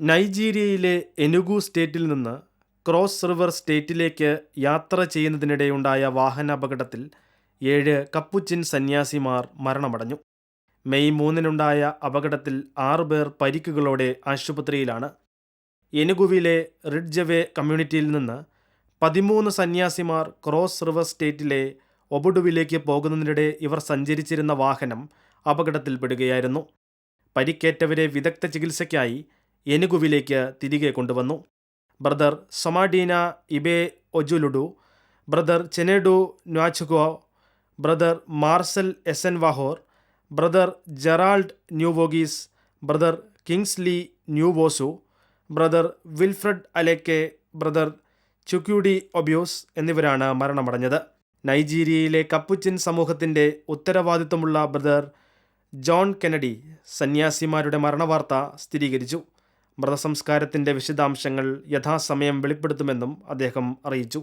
നൈജീരിയയിലെ Enugu സ്റ്റേറ്റിൽ നിന്ന് cross river സ്റ്റേറ്റിലേക്ക് യാത്ര ചെയ്യുന്നതിനിടെയുണ്ടായ വാഹനാപകടത്തിൽ 7 കപ്പുച്ചിൻ സന്യാസിമാർ മരണമടഞ്ഞു. മെയ് 3-നുണ്ടായ അപകടത്തിൽ 6 പേർ പരിക്കുകളോടെ ആശുപത്രിയിലാണ്. എനുഗുവിലെ റിഡ്ജവേ കമ്മ്യൂണിറ്റിയിൽ നിന്ന് 13 സന്യാസിമാർ ക്രോസ് റിവർ സ്റ്റേറ്റിലെ ഒബുഡുവിലേക്ക് പോകുന്നതിനിടെ ഇവർ സഞ്ചരിച്ചിരുന്ന വാഹനം അപകടത്തിൽപ്പെടുകയായിരുന്നു. പരിക്കേറ്റവരെ വിദഗ്ധ ചികിത്സയ്ക്കായി എനുഗുവിലേക്ക് തിരികെ കൊണ്ടുവന്നു. Brother Somadina Ibe Ojuludu, brother Chinedu Nwachukwu, brother Marcel Ezenwafor, brother Gerald Nwaogazie, brother Kingsley Nwosu, brother Wilfred Aleke, brother Chukwudi Obiuse എന്നിവരാണ് മരണമടഞ്ഞത്. നൈജീരിയയിലെ കപ്പുച്ചിൻ സമൂഹത്തിൻ്റെ ഉത്തരവാദിത്വമുള്ള ബ്രദർ ജോൺ കെനഡി സന്യാസിമാരുടെ മരണവാർത്ത സ്ഥിരീകരിച്ചു. മൃതസംസ്കാരത്തിൻ്റെ വിശദാംശങ്ങൾ യഥാസമയം വെളിപ്പെടുത്തുമെന്നും അദ്ദേഹം അറിയിച്ചു.